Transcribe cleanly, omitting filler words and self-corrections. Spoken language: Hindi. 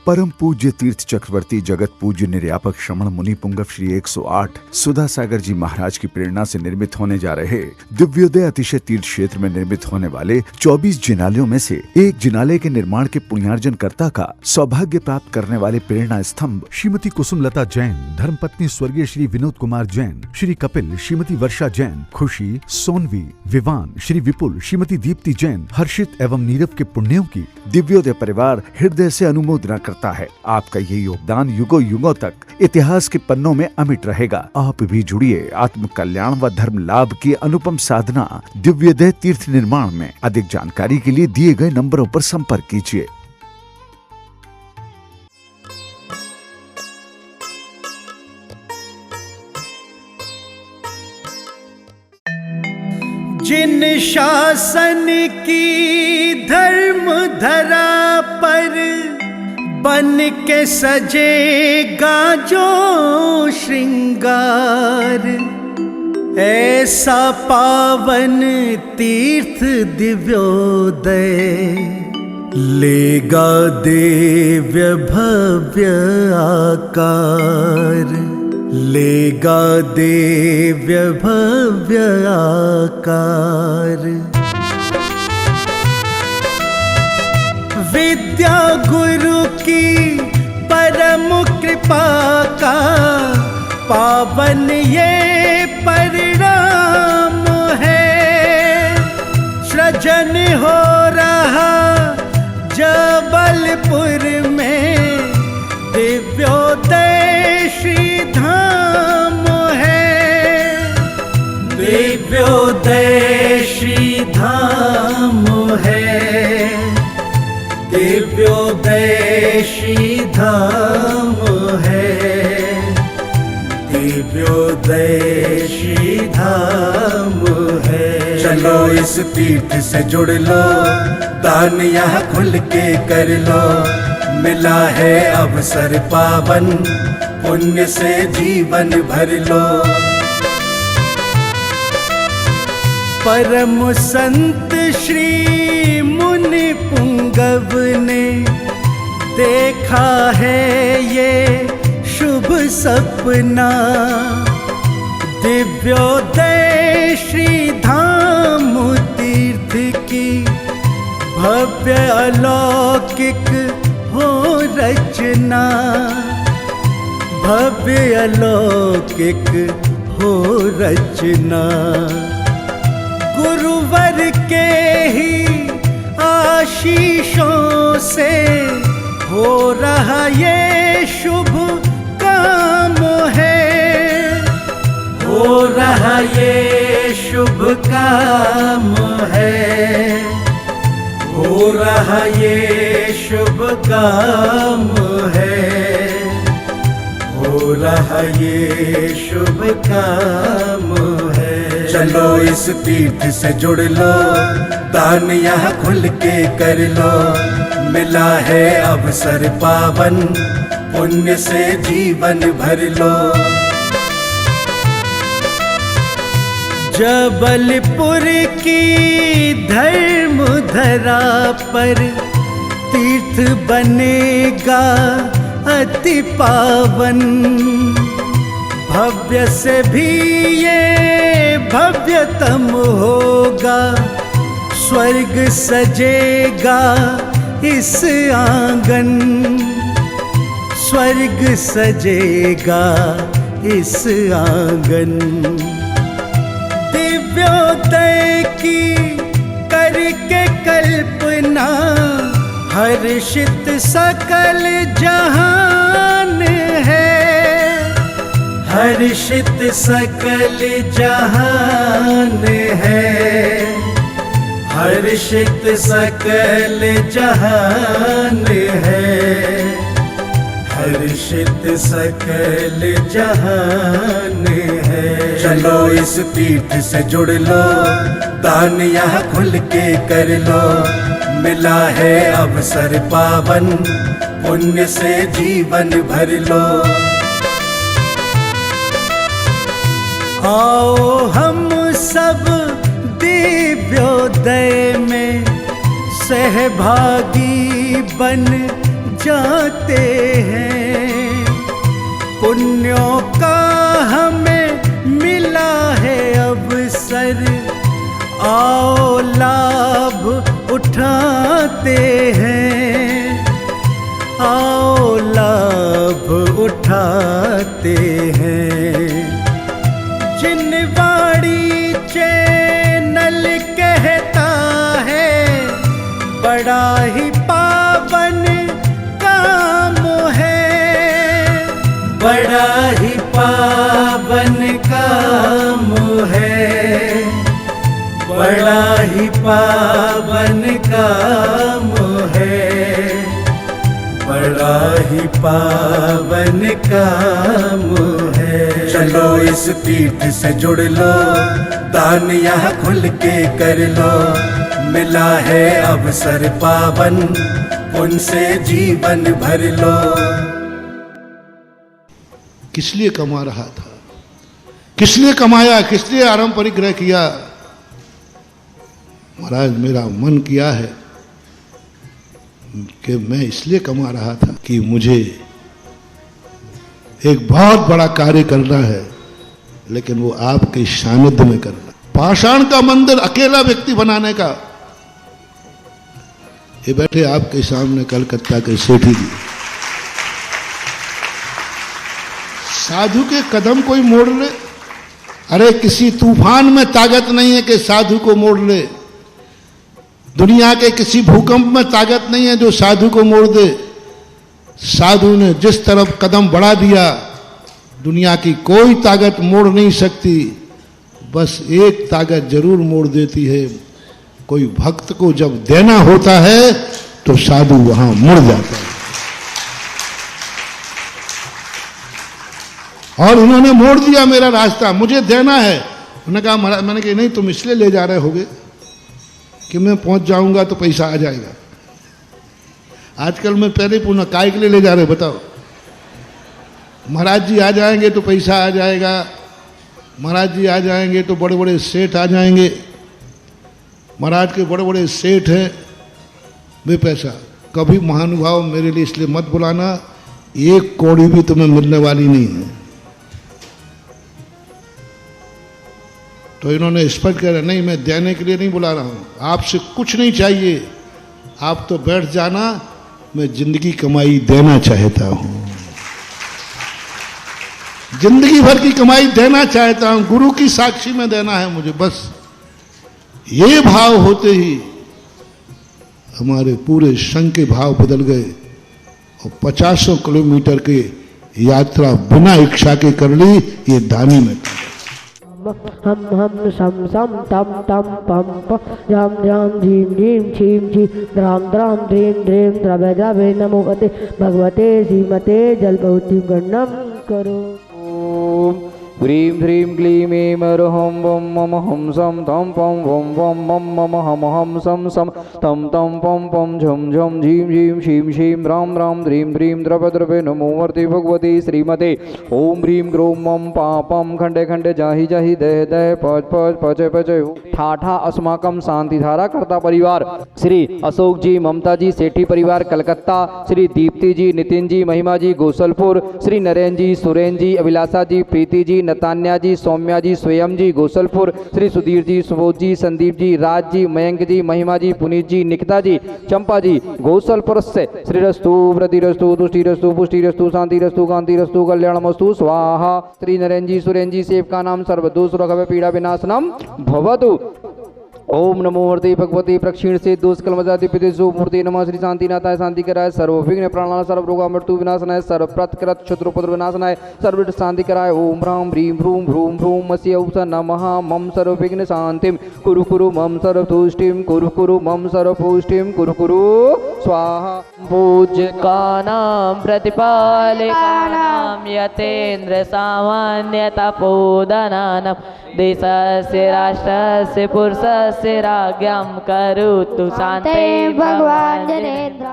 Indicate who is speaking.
Speaker 1: परम पूज्य तीर्थ चक्रवर्ती जगत पूज्य निर्यापक श्रमण मुनि पुंगव श्री 108 सुधा सागर जी महाराज की प्रेरणा से निर्मित होने जा रहे दिव्योदय अतिशय तीर्थ क्षेत्र में निर्मित होने वाले 24 जिनालयों में से एक जिनालय के निर्माण के पुण्यार्जन कर्ता का सौभाग्य प्राप्त करने वाले प्रेरणा स्तंभ
Speaker 2: श्रीमती कुसुमलता जैन, धर्मपत्नी स्वर्गीय श्री विनोद कुमार जैन, श्री कपिल, श्रीमती वर्षा जैन, खुशी, सोनवी, विवान, श्री विपुल, श्रीमती दीप्ति जैन, हर्षित एवं नीरव के पुण्यों की
Speaker 1: दिव्योदय परिवार हृदय से अनुमोदना करता है। आपका ये योगदान युगों युगों तक इतिहास के पन्नों में अमिट रहेगा। आप भी जुड़िए आत्म कल्याण व धर्म लाभ की अनुपम साधना दिव्योदय तीर्थ निर्माण में। अधिक जानकारी के लिए दिए गए नंबरों पर संपर्क कीजिए।
Speaker 3: जिन शासन की धर्म धरा पर बन के सजेगा जो श्रृंगार, ऐसा पावन तीर्थ दिव्योदय लेगा दिव्य भव्य आकार, लेगा दिव्य भव्य आकार। विद्या गुरु की परम कृपा का पावन ये परिणाम है। सृजन हो रहा जबलपुर में दिव्योदय श्री धाम है, दिव्योदय श्री धाम है, दिव्योदय श्री धाम है, दिव्योदय श्री धाम है। चलो इस तीर्थ से जुड़ लो, दान यहाँ खुल के कर लो, मिला है अवसर पावन, पुण्य से जीवन भर लो। परम संत श्री मुनि पुंगव ने देखा है ये शुभ सपना, दिव्योदय श्री धाम तीर्थ की भव्य अलौकिक हो रचना, भव्य अलौकिक हो रचना। गुरुवर के ही आशीषों से हो रहा ये शुभ काम है, हो रहा ये शुभ काम है, हो रहा ये शुभ काम है, हो रहा ये शुभ काम है। चलो इस तीर्थ से जुड़ लो, दान यहाँ खुल के कर लो, मिला है अवसर पावन, पुण्य से जीवन भर लो। जबलपुर की धर्म धरा पर तीर्थ बनेगा अति पावन, भव्य से भी ये भव्यतम होगा, स्वर्ग सजेगा इस आंगन, स्वर्ग सजेगा इस आंगन। दिव्योदय की करके कल्पना हर्षित सकल जहान है, हर्षित सकल जहान है, हर्षित सकल जहान है, हर्षित सकल जहान है। चलो इस तीर्थ से जुड़ लो, दान यहाँ खुल के कर लो, मिला है अवसर पावन, पुण्य से जीवन भर लो। आओ हम सब दिव्योदय में सहभागी बन जाते हैं। पुण्यों का हमें मिला है अवसर, आओ लाभ उठाते हैं, आओ लाभ उठाते हैं। जिनवाड़ी चैनल कहता है बड़ा ही पावन काम है, बड़ा ही पावन काम है, बड़ा ही पावन काम है, बड़ा ही पावन काम है। चलो इस तीर्थ से जुड़ लो, दान यहाँ खुल के कर लो, मिला है अवसर पावन, उनसे जीवन भर लो।
Speaker 4: किस लिए कमा रहा था, किस लिए कमाया, किस लिए आराम परिग्रह किया? महाराज मेरा मन किया है कि मैं इसलिए कमा रहा था कि मुझे एक बहुत बड़ा कार्य करना है, लेकिन वो आपके सानिध्य में करना। पाषाण का मंदिर अकेला व्यक्ति बनाने का। ये बैठे आपके सामने कलकत्ता के सेठी जी, साधु के कदम कोई मोड़ ले? अरे किसी तूफान में ताकत नहीं है कि साधु को मोड़ ले। दुनिया के किसी भूकंप में ताकत नहीं है जो साधु को मोड़ दे। साधु ने जिस तरफ कदम बढ़ा दिया, दुनिया की कोई ताकत मोड़ नहीं सकती। बस एक ताकत जरूर मोड़ देती है, कोई भक्त को जब देना होता है तो साधु वहां मुड़ जाता है। और उन्होंने मोड़ दिया मेरा रास्ता, मुझे देना है। उन्होंने कहा महाराज, मैंने कहा नहीं, तुम इसलिए ले जा रहे होगे कि मैं पहुंच जाऊंगा तो पैसा आ जाएगा। आजकल मैं पहले पूछना काय के लिए ले जा रहे हो बताओ? महाराज जी आ जाएंगे तो पैसा आ जाएगा, महाराज जी आ जाएंगे तो बड़े बड़े सेठ आ जाएंगे, महाराज के बड़े बड़े सेठ हैं, वे पैसा। कभी महानुभाव मेरे लिए इसलिए मत बुलाना, एक कौड़ी भी तुम्हें मिलने वाली नहीं है। तो इन्होंने स्पष्ट कहा नहीं, मैं देने के लिए नहीं बुला रहा हूं, आपसे कुछ नहीं चाहिए, आप तो बैठ जाना, मैं जिंदगी कमाई देना चाहता हूं, जिंदगी भर की कमाई देना चाहता हूं, गुरु की साक्षी में देना है मुझे। बस ये भाव होते ही हमारे पूरे संघ के भाव बदल गए और 50 किलोमीटर की यात्रा बिना इच्छा के कर ली। ये दानी में
Speaker 5: हम सम सम तम तम पम प जाम जाम झीम झीम छीम छी द्राम द्राम ड्रीम ड्रीम द्रव्य द्रव्य नमोते भगवते श्रीमते जलभौतिं गणम करो।
Speaker 6: ह्रीं ह्रीं क्लीं ऐं मरहं वं मम हं सं तं पं वं वं मम मम हम हं सं सं तं तं पं पं झं झं झीं झीं शीं शीं रां रां ह्रीं ह्रीं द्रव द्रवे नमो वर्ति भगवती श्रीमते। ओम ह्रीं ग्रों मम पापम खंडे खंडे जाहि जाहि दह दह पच पच पचे पचे। ठाठा अस्माकम शांतिधारा कर्ता परिवार, श्री अशोक जी ममता जी सेठी परिवार कलकत्ता, श्री दीप्ति जी नितिन जी महिमा जी गोसलपुर, श्री नरेंद्र जी सुरेंद्र जी अभिलाषा जी प्रीति जी नतान्या जी सौम्या जी स्वयं जी गोसलपुर, श्री सुधीर जी सुबोध जी संदीप जी राज जी मयंक जी महिमा जी पुनीत जी निकिता जी चंपा जी गोसलपुर से। श्रीरस्तु वृद्धिरस्तु तुष्टिरस्तु पुष्टिरस्तु शांतिरस्तु कांतिरस्तु कल्याणमस्तु स्वाहा। श्री नरेंद्र जी सुरेंद्र जी सेव का नाम सर्वदोष रोग पीड़ा विनाशनम भवतु। ओम नमो मूर्ति भगवती प्रक्षीण से दोष कलमजाति पितेषु मूर्ति नमः श्री शांतिनाथाय शांतिकराय सर्वविघ्न प्रणाल सर्व रोगा मृत्यु विनाशनाय सर्व प्रतकृत शत्रुपुत्र विनाशनाय सर्वविघ्न शांतिकराय। ओम ह्रां ह्रीं ह्रूं ह्रूं ह्रूं मस्य उस नमः मम सर्वविघ्न शांतिं कुरु कुरु मम सर्वतुष्टिं कुरु कुरु मम सर्वपुष्टिं कुरु कुरु स्वाहा।
Speaker 7: पूज्यकानां प्रतिपालकानां यतेन्द्र सामान्य तपोधनानां देशस्य राष्ट्रस्य पुरुषस्य राज्ञां करोतु शान्तिं भगवान् जनेन्द्र।